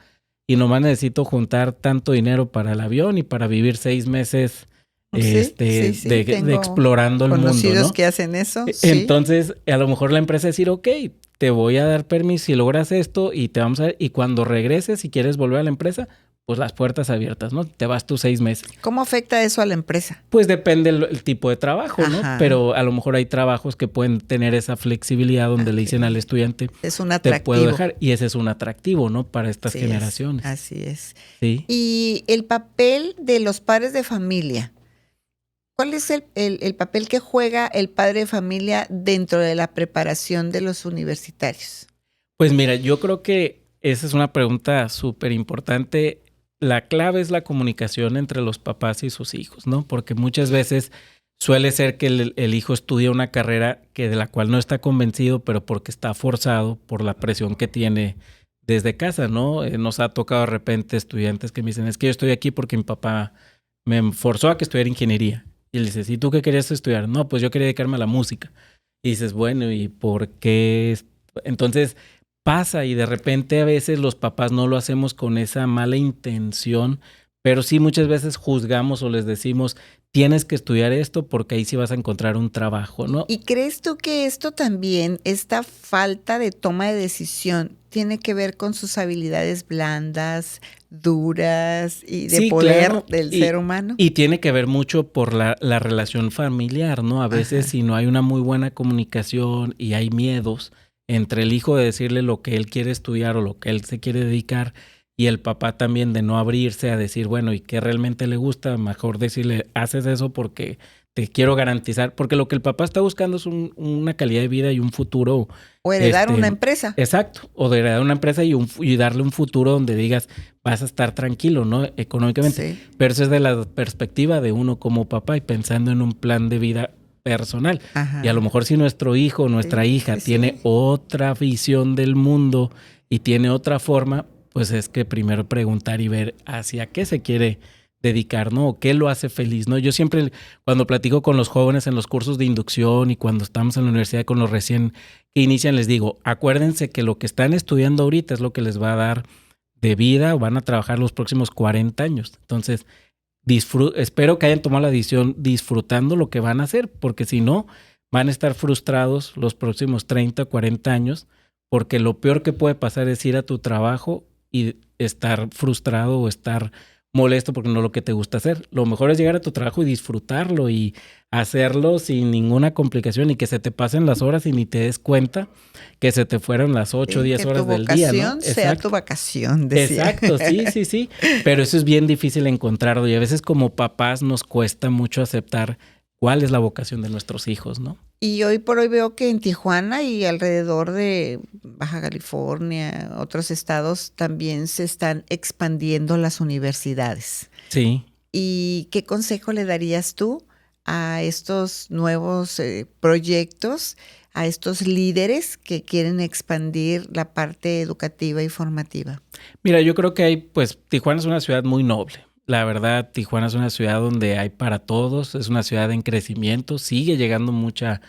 y nomás necesito juntar tanto dinero para el avión y para vivir 6 meses de explorando el mundo, ¿no? Conocidos que hacen eso. Entonces, a lo mejor la empresa decir, ok, te voy a dar permiso si logras esto y te vamos a... Y cuando regreses, si quieres volver a la empresa, pues las puertas abiertas, ¿no? Te vas tus 6 meses. ¿Cómo afecta eso a la empresa? Pues depende el tipo de trabajo, ¿no? Ajá. Pero a lo mejor hay trabajos que pueden tener esa flexibilidad donde le dicen al estudiante, es un atractivo. Te puedo dejar. Y ese es un atractivo, ¿no? Para estas generaciones. Así es. Sí. Y el papel de los padres de familia. ¿Cuál es el papel que juega el padre de familia dentro de la preparación de los universitarios? Pues mira, yo creo que esa es una pregunta súper importante. La clave es la comunicación entre los papás y sus hijos, ¿no? Porque muchas veces suele ser que el hijo estudia una carrera de la cual no está convencido, pero porque está forzado por la presión que tiene desde casa, ¿no? Nos ha tocado de repente estudiantes que me dicen, es que yo estoy aquí porque mi papá me forzó a que estudiara ingeniería. Y le dices, ¿y tú qué querías estudiar? No, pues yo quería dedicarme a la música. Y dices, bueno, ¿y por qué? Entonces pasa y de repente a veces los papás no lo hacemos con esa mala intención, pero sí muchas veces juzgamos o les decimos, tienes que estudiar esto porque ahí sí vas a encontrar un trabajo, ¿no? ¿Y crees tú que esto también, esta falta de toma de decisión, tiene que ver con sus habilidades blandas, duras y de Sí, poder claro. del ser humano? Y tiene que ver mucho por la relación familiar, ¿no? A veces si no hay una muy buena comunicación y hay miedos entre el hijo de decirle lo que él quiere estudiar o lo que él se quiere dedicar y el papá también de no abrirse a decir, bueno, ¿y qué realmente le gusta? Mejor decirle, haces eso porque te quiero garantizar, porque lo que el papá está buscando es una calidad de vida y un futuro. O heredar una empresa. Exacto, o de heredar una empresa y darle un futuro donde digas, vas a estar tranquilo, ¿no? Económicamente. Sí. Pero eso es de la perspectiva de uno como papá y pensando en un plan de vida personal. Ajá. Y a lo mejor si nuestro hijo o nuestra hija tiene otra visión del mundo y tiene otra forma, pues es que primero preguntar y ver hacia qué se quiere dedicar, ¿no? O qué lo hace feliz, ¿no? Yo siempre, cuando platico con los jóvenes en los cursos de inducción y cuando estamos en la universidad con los recién que inician, les digo, acuérdense que lo que están estudiando ahorita es lo que les va a dar de vida o van a trabajar los próximos 40 años. Entonces, espero que hayan tomado la decisión disfrutando lo que van a hacer, porque si no, van a estar frustrados los próximos 30 o 40 años, porque lo peor que puede pasar es ir a tu trabajo y estar frustrado o estar molesto porque no es lo que te gusta hacer. Lo mejor es llegar a tu trabajo y disfrutarlo y hacerlo sin ninguna complicación y que se te pasen las horas y ni te des cuenta que se te fueron las 8 o 10 horas del día, ¿no? Que tu vocación sea tu vacación, decía. Exacto, sí. Pero eso es bien difícil encontrarlo y a veces como papás nos cuesta mucho aceptar cuál es la vocación de nuestros hijos, ¿no? Y hoy por hoy veo que en Tijuana y alrededor de Baja California, otros estados, también se están expandiendo las universidades. Sí. ¿Y qué consejo le darías tú a estos nuevos proyectos, a estos líderes que quieren expandir la parte educativa y formativa? Mira, yo creo que pues Tijuana es una ciudad muy noble. La verdad, Tijuana es una ciudad donde hay para todos, es una ciudad en crecimiento, sigue llegando mucha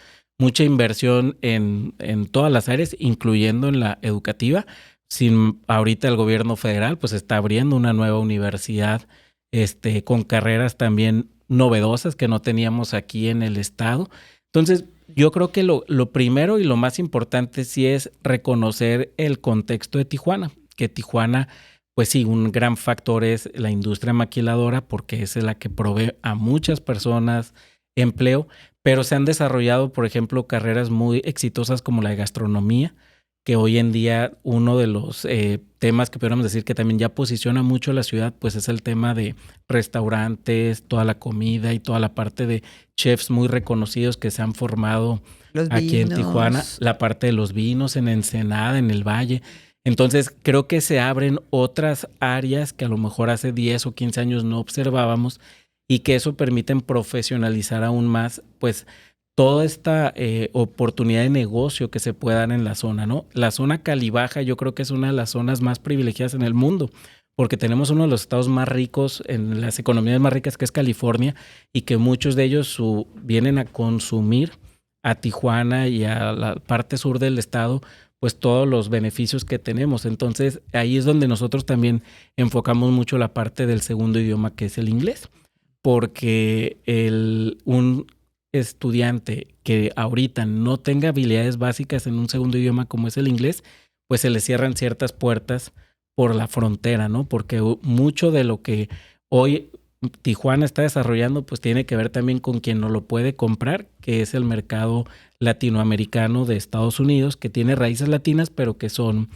inversión en todas las áreas, incluyendo en la educativa. Ahorita el gobierno federal pues está abriendo una nueva universidad con carreras también novedosas que no teníamos aquí en el estado. Entonces, yo creo que lo primero y lo más importante sí es reconocer el contexto de Tijuana, que Tijuana, pues sí, un gran factor es la industria maquiladora porque es la que provee a muchas personas empleo, pero se han desarrollado, por ejemplo, carreras muy exitosas como la de gastronomía, que hoy en día uno de los temas que podríamos decir que también ya posiciona mucho a la ciudad, pues es el tema de restaurantes, toda la comida y toda la parte de chefs muy reconocidos que se han formado aquí en Tijuana, la parte de los vinos en Ensenada, en el Valle. Entonces creo que se abren otras áreas que a lo mejor hace 10 o 15 años no observábamos y que eso permite profesionalizar aún más pues toda esta oportunidad de negocio que se puede dar en la zona, ¿no? La zona Calibaja yo creo que es una de las zonas más privilegiadas en el mundo porque tenemos uno de los estados más ricos, en las economías más ricas que es California y que muchos de ellos vienen a consumir a Tijuana y a la parte sur del estado pues todos los beneficios que tenemos. Entonces ahí es donde nosotros también enfocamos mucho la parte del segundo idioma que es el inglés, porque un estudiante que ahorita no tenga habilidades básicas en un segundo idioma como es el inglés, pues se le cierran ciertas puertas por la frontera, ¿no? Porque mucho de lo que hoy Tijuana está desarrollando pues tiene que ver también con quien no lo puede comprar, que es el mercado latinoamericano de Estados Unidos, que tiene raíces latinas, pero que son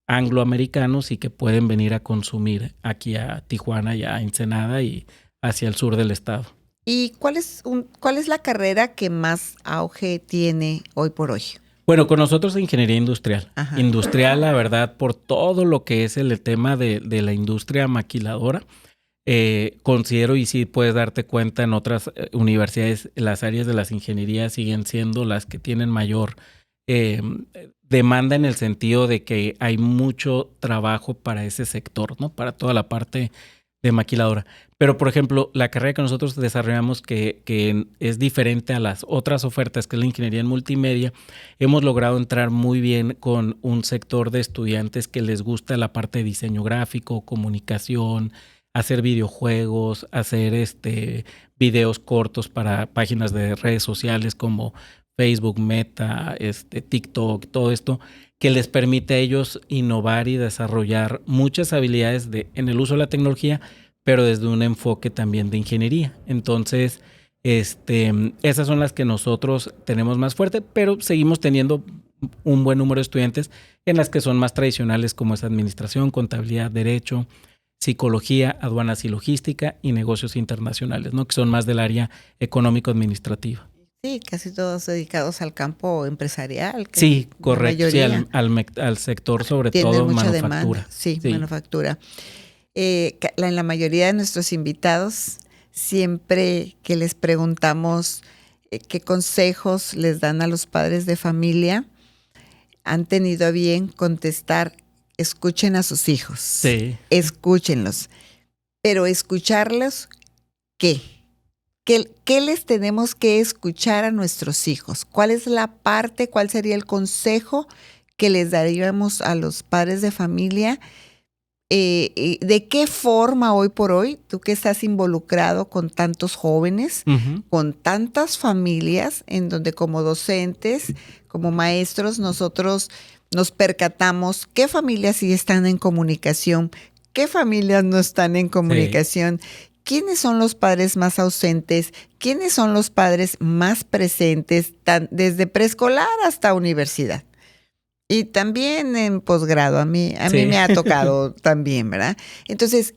angloamericanos y que pueden venir a consumir aquí a Tijuana y a Ensenada y hacia el sur del estado. ¿Y cuál es la carrera que más auge tiene hoy por hoy? Bueno, con nosotros ingeniería industrial. Ajá. Industrial, la verdad, por todo lo que es el tema de la industria maquiladora. Considero, y sí puedes darte cuenta en otras universidades, las áreas de las ingenierías siguen siendo las que tienen mayor demanda, en el sentido de que hay mucho trabajo para ese sector, ¿no? Para toda la parte de maquiladora. Pero, por ejemplo, la carrera que nosotros desarrollamos, que es diferente a las otras ofertas, que es la ingeniería en multimedia, hemos logrado entrar muy bien con un sector de estudiantes que les gusta la parte de diseño gráfico, comunicación, hacer videojuegos, hacer videos cortos para páginas de redes sociales como Facebook, Meta, TikTok, todo esto, que les permite a ellos innovar y desarrollar muchas habilidades en el uso de la tecnología, pero desde un enfoque también de ingeniería. Entonces, esas son las que nosotros tenemos más fuerte, pero seguimos teniendo un buen número de estudiantes en las que son más tradicionales, como es administración, contabilidad, derecho, psicología, aduanas y logística, y negocios internacionales, ¿no? Que son más del área económico-administrativa. Sí, casi todos dedicados al campo empresarial. Sí, correcto. Sí, al sector, sobre todo manufactura. Demanda. Sí, manufactura. En la mayoría de nuestros invitados, siempre que les preguntamos qué consejos les dan a los padres de familia, han tenido a bien contestar: escuchen a sus hijos. Sí. Escúchenlos. Pero escucharlos, ¿qué? ¿Qué les tenemos que escuchar a nuestros hijos? ¿Cuál es la parte, cuál sería el consejo que les daríamos a los padres de familia? ¿De qué forma hoy por hoy, tú que estás involucrado con tantos jóvenes, con tantas familias, en donde como docentes, como maestros, nosotros nos percatamos qué familias sí están en comunicación, qué familias no están en comunicación? Sí. ¿Quiénes son los padres más ausentes? ¿Quiénes son los padres más presentes, desde preescolar hasta universidad? Y también en posgrado, a mí me ha tocado también, ¿verdad? Entonces,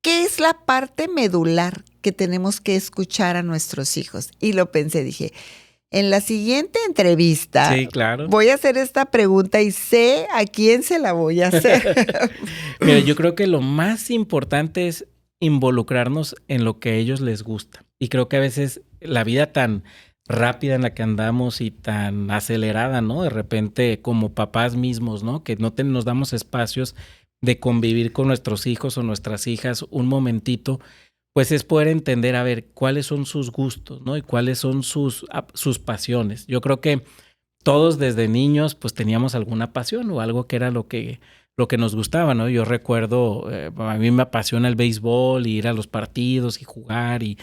¿qué es la parte medular que tenemos que escuchar a nuestros hijos? Y lo pensé, dije, en la siguiente entrevista, sí, claro, voy a hacer esta pregunta y sé a quién se la voy a hacer. Mira, yo creo que lo más importante es involucrarnos en lo que a ellos les gusta. Y creo que a veces la vida tan rápida en la que andamos y tan acelerada, ¿no? De repente, como papás mismos, ¿no? Que no nos damos espacios de convivir con nuestros hijos o nuestras hijas un momentito, pues es poder entender, a ver, cuáles son sus gustos, ¿no? Y cuáles son sus pasiones. Yo creo que todos desde niños pues teníamos alguna pasión o algo que era lo que nos gustaba, ¿no? Yo recuerdo, a mí me apasiona el béisbol, y ir a los partidos y jugar y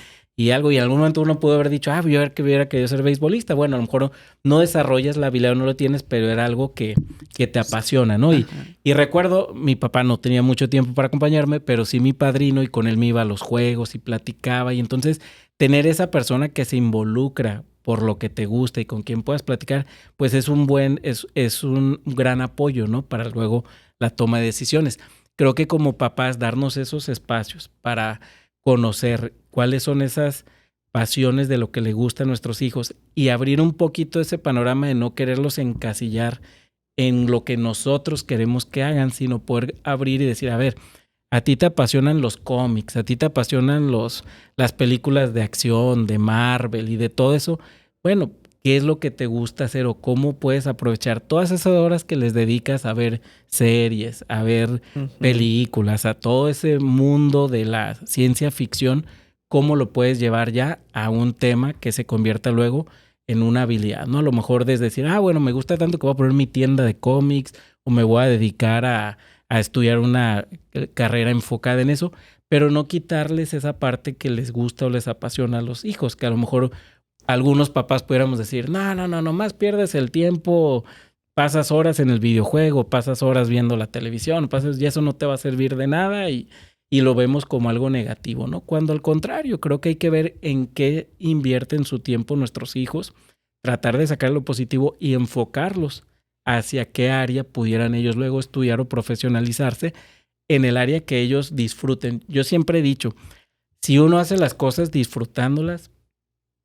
algo, y en algún momento uno pudo haber dicho, yo que hubiera querido ser beisbolista. Bueno, a lo mejor no desarrollas la habilidad o no lo tienes, pero era algo que te apasiona, ¿no? Y recuerdo, mi papá no tenía mucho tiempo para acompañarme, pero sí mi padrino, y con él me iba a los juegos y platicaba, y entonces tener esa persona que se involucra por lo que te gusta y con quien puedas platicar, pues es un gran apoyo, ¿no? Para luego la toma de decisiones. Creo que como papás, darnos esos espacios para conocer cuáles son esas pasiones de lo que le gusta a nuestros hijos, y abrir un poquito ese panorama de no quererlos encasillar en lo que nosotros queremos que hagan, sino poder abrir y decir, a ver, a ti te apasionan los cómics, a ti te apasionan las películas de acción, de Marvel y de todo eso. Bueno, ¿qué es lo que te gusta hacer, o cómo puedes aprovechar todas esas horas que les dedicas a ver series, a ver películas, a todo ese mundo de la ciencia ficción? ¿Cómo lo puedes llevar ya a un tema que se convierta luego en una habilidad, ¿no? A lo mejor desde decir, bueno, me gusta tanto que voy a poner mi tienda de cómics, o me voy a dedicar a estudiar una carrera enfocada en eso, pero no quitarles esa parte que les gusta o les apasiona a los hijos, que a lo mejor algunos papás pudiéramos decir, no, más pierdes el tiempo, pasas horas en el videojuego, pasas horas viendo la televisión, y eso no te va a servir de nada, y lo vemos como algo negativo, ¿no? Cuando al contrario, creo que hay que ver en qué invierten su tiempo nuestros hijos, tratar de sacar lo positivo y enfocarlos hacia qué área pudieran ellos luego estudiar o profesionalizarse, en el área que ellos disfruten. Yo siempre he dicho, si uno hace las cosas disfrutándolas,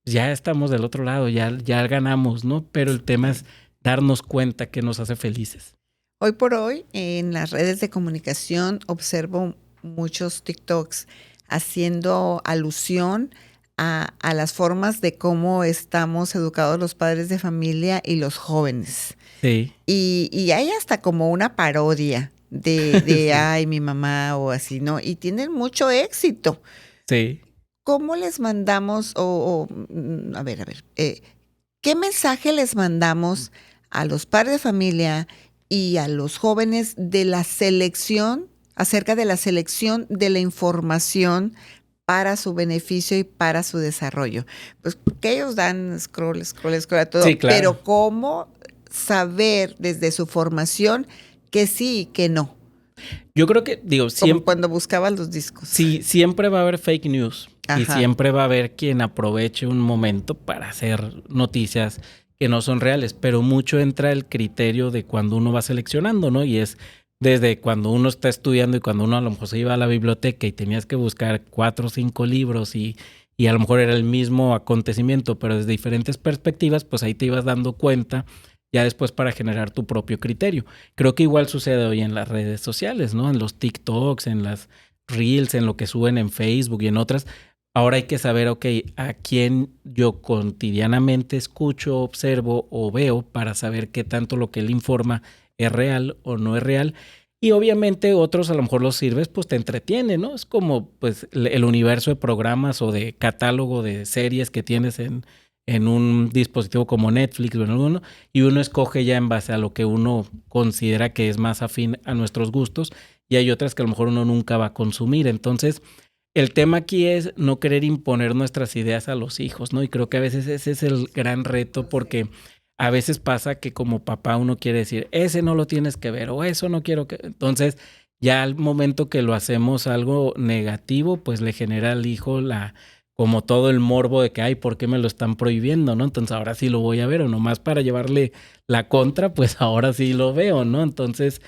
ya estamos del otro lado, ya ganamos, ¿no? Pero el tema es darnos cuenta que nos hace felices. Hoy por hoy, en las redes de comunicación, observo muchos TikToks haciendo alusión a las formas de cómo estamos educados los padres de familia y los jóvenes. Sí. Y hay hasta como una parodia de Sí. ay, mi mamá o así, ¿no? Y tienen mucho éxito. Sí. ¿Cómo les mandamos, a ver, qué mensaje les mandamos a los padres de familia y a los jóvenes de la selección, acerca de la selección de la información para su beneficio y para su desarrollo? Pues que ellos dan scroll a todo, Sí, claro. pero ¿cómo saber desde su formación que sí y que no? Yo creo que, Como siempre, cuando buscaban los discos. sí, siempre va a haber fake news. Y Ajá. siempre va a haber quien aproveche un momento para hacer noticias que no son reales. Pero mucho entra el criterio de cuando uno va seleccionando, ¿no? Y es desde cuando uno está estudiando y cuando uno a lo mejor se iba a la biblioteca y tenías que buscar 4 o 5 libros y a lo mejor era el mismo acontecimiento, pero desde diferentes perspectivas, pues ahí te ibas dando cuenta ya después para generar tu propio criterio. Creo que igual sucede hoy en las redes sociales, ¿no? En los TikToks, en las Reels, en lo que suben en Facebook y en otras. Ahora hay que saber, ok, a quién yo cotidianamente escucho, observo o veo para saber qué tanto lo que él informa es real o no es real. Y obviamente otros a lo mejor los sirves, pues te entretiene, ¿no? Es como pues el universo de programas o de catálogo de series que tienes en un dispositivo como Netflix o en alguno, y uno escoge ya en base a lo que uno considera que es más afín a nuestros gustos, y hay otras que a lo mejor uno nunca va a consumir. Entonces, el tema aquí es no querer imponer nuestras ideas a los hijos, ¿no? Y creo que a veces ese es el gran reto, porque a veces pasa que como papá uno quiere decir, ese no lo tienes que ver, o eso no quiero que... Entonces, ya al momento que lo hacemos algo negativo, pues le genera al hijo como todo el morbo de que, ay, ¿por qué me lo están prohibiendo, no? Entonces ahora sí lo voy a ver, o nomás para llevarle la contra, pues ahora sí lo veo, ¿no? Entonces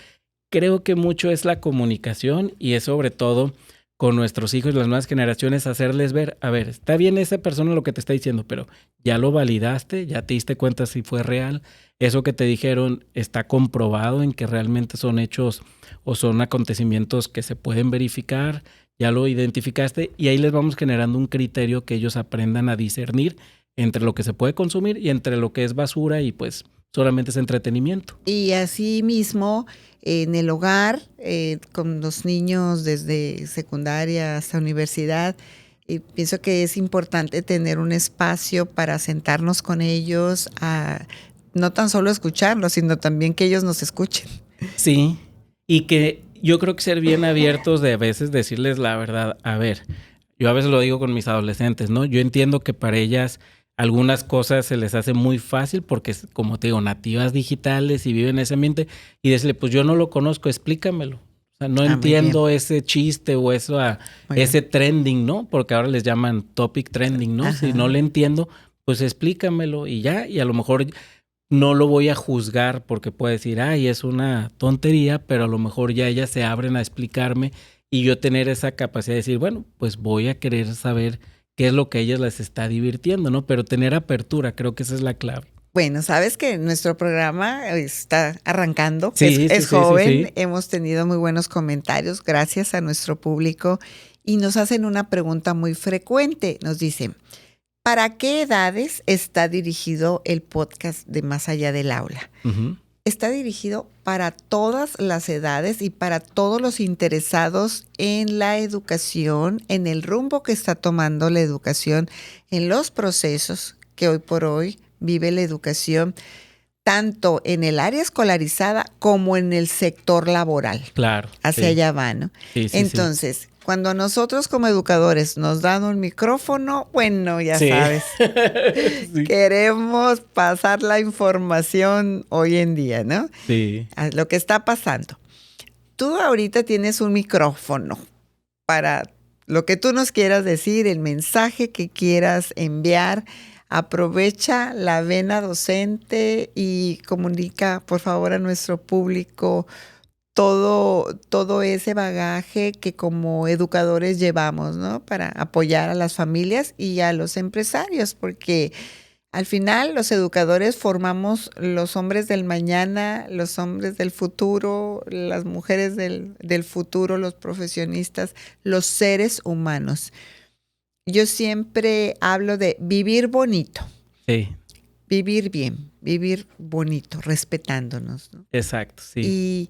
creo que mucho es la comunicación y es sobre todo con nuestros hijos y las nuevas generaciones hacerles ver, a ver, está bien esa persona lo que te está diciendo, pero ya lo validaste, ya te diste cuenta si fue real, eso que te dijeron está comprobado en que realmente son hechos o son acontecimientos que se pueden verificar, ya lo identificaste y ahí les vamos generando un criterio que ellos aprendan a discernir entre lo que se puede consumir y entre lo que es basura y pues solamente es entretenimiento. Y así mismo en el hogar, con los niños desde secundaria hasta universidad, pienso que es importante tener un espacio para sentarnos con ellos, a no tan solo escucharlos, sino también que ellos nos escuchen. Sí, y que yo creo que ser bien abiertos de a veces decirles la verdad. A ver, yo a veces lo digo con mis adolescentes, ¿no? Yo entiendo que para ellas algunas cosas se les hace muy fácil porque, como te digo, nativas digitales y viven en ese ambiente y decirle, pues yo no lo conozco, explícamelo. O sea, no entiendo ese chiste o eso, ese trending, ¿no? Porque ahora les llaman topic trending, ¿no? Ajá. Si no le entiendo, pues explícamelo y ya, y a lo mejor no lo voy a juzgar porque puede decir, ay, es una tontería, pero a lo mejor ya ellas se abren a explicarme y yo tener esa capacidad de decir, bueno, pues voy a querer saber qué es lo que a ellas les está divirtiendo, ¿no? Pero tener apertura, creo que esa es la clave. Bueno, sabes que nuestro programa está arrancando, Sí, es sí, joven, sí. hemos tenido muy buenos comentarios gracias a nuestro público y nos hacen una pregunta muy frecuente. Nos dicen, ¿para qué edades está dirigido el podcast de Más Allá del Aula? Uh-huh. Está dirigido para todas las edades y para todos los interesados en la educación, en el rumbo que está tomando la educación, en los procesos que hoy por hoy vive la educación, tanto en el área escolarizada como en el sector laboral. Claro. Hacia allá va, ¿no? Sí, Entonces, cuando nosotros como educadores nos dan un micrófono, bueno, ya sabes, Sí. queremos pasar la información hoy en día, ¿no? Sí. A lo que está pasando. Tú ahorita tienes un micrófono para lo que tú nos quieras decir, el mensaje que quieras enviar. Aprovecha la vena docente y comunica, por favor, a nuestro público todo ese bagaje que como educadores llevamos, ¿no? Para apoyar a las familias y a los empresarios, porque Al final, los educadores formamos los hombres del mañana, los hombres del futuro, las mujeres del futuro, los profesionistas, los seres humanos. Yo siempre hablo de vivir bonito. Sí. Vivir bien, vivir bonito, respetándonos, ¿no? Exacto, sí.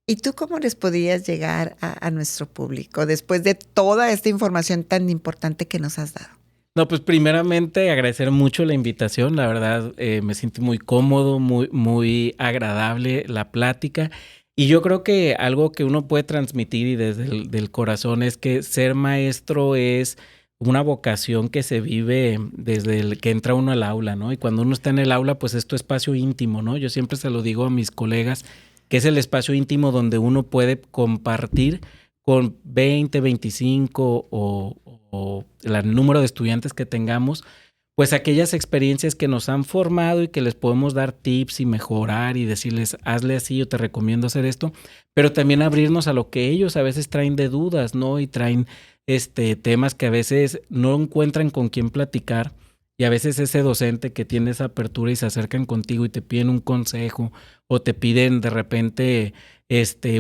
¿Y tú cómo les podías llegar a nuestro público después de toda esta información tan importante que nos has dado? No, pues primeramente agradecer mucho la invitación. La verdad, me siento muy cómodo, muy agradable la plática. Y yo creo que algo que uno puede transmitir y desde del corazón es que ser maestro es una vocación que se vive desde el que entra uno al aula, ¿no? Y cuando uno está en el aula, pues es tu espacio íntimo, ¿no? Yo siempre se lo digo a mis colegas, que es el espacio íntimo donde uno puede compartir con 20, 25 o el número de estudiantes que tengamos, pues aquellas experiencias que nos han formado y que les podemos dar tips y mejorar y decirles, hazle así, yo te recomiendo hacer esto, pero también abrirnos a lo que ellos a veces traen de dudas, ¿no? Y traen temas que a veces no encuentran con quién platicar y a veces ese docente que tiene esa apertura y se acercan contigo y te piden un consejo o te piden de repente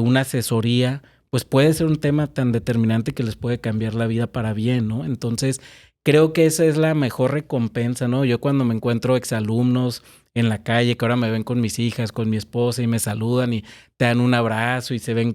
una asesoría, pues puede ser un tema tan determinante que les puede cambiar la vida para bien, ¿no? Entonces, creo que esa es la mejor recompensa, ¿no? Yo cuando me encuentro exalumnos en la calle, que ahora me ven con mis hijas, con mi esposa y me saludan y te dan un abrazo y se ve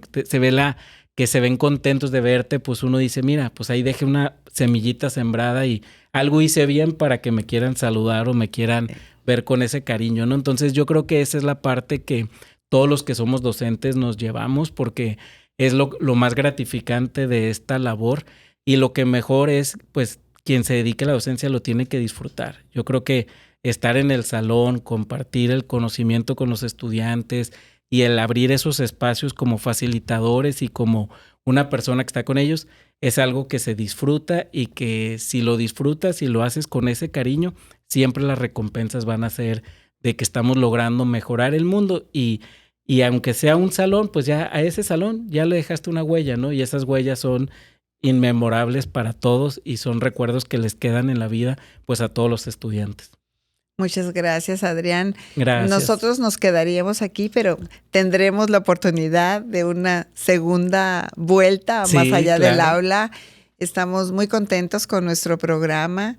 que se ven contentos de verte, pues uno dice, mira, pues ahí dejé una semillita sembrada y algo hice bien para que me quieran saludar o me quieran ver con ese cariño, ¿no? Entonces yo creo que esa es la parte que todos los que somos docentes nos llevamos porque es lo más gratificante de esta labor y lo que mejor es, pues, quien se dedique a la docencia lo tiene que disfrutar. Yo creo que estar en el salón, compartir el conocimiento con los estudiantes y el abrir esos espacios como facilitadores y como una persona que está con ellos es algo que se disfruta y que si lo disfrutas y lo haces con ese cariño, siempre las recompensas van a ser de que estamos logrando mejorar el mundo y aunque sea un salón, pues ya a ese salón ya le dejaste una huella, ¿no? Y esas huellas son inmemorables para todos y son recuerdos que les quedan en la vida, pues a todos los estudiantes. Muchas gracias, Adrián. Gracias. Nosotros nos quedaríamos aquí, pero tendremos la oportunidad de una segunda vuelta más allá del aula. Estamos muy contentos con nuestro programa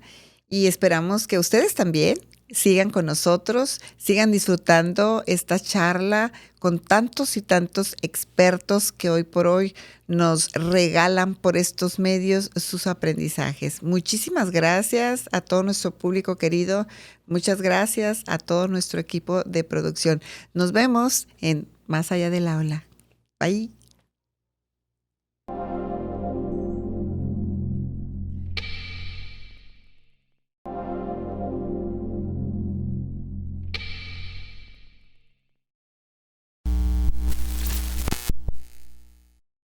y esperamos que ustedes también sigan con nosotros, sigan disfrutando esta charla con tantos y tantos expertos que hoy por hoy nos regalan por estos medios sus aprendizajes. Muchísimas gracias a todo nuestro público querido. Muchas gracias a todo nuestro equipo de producción. Nos vemos en Más Allá del Aula. Bye.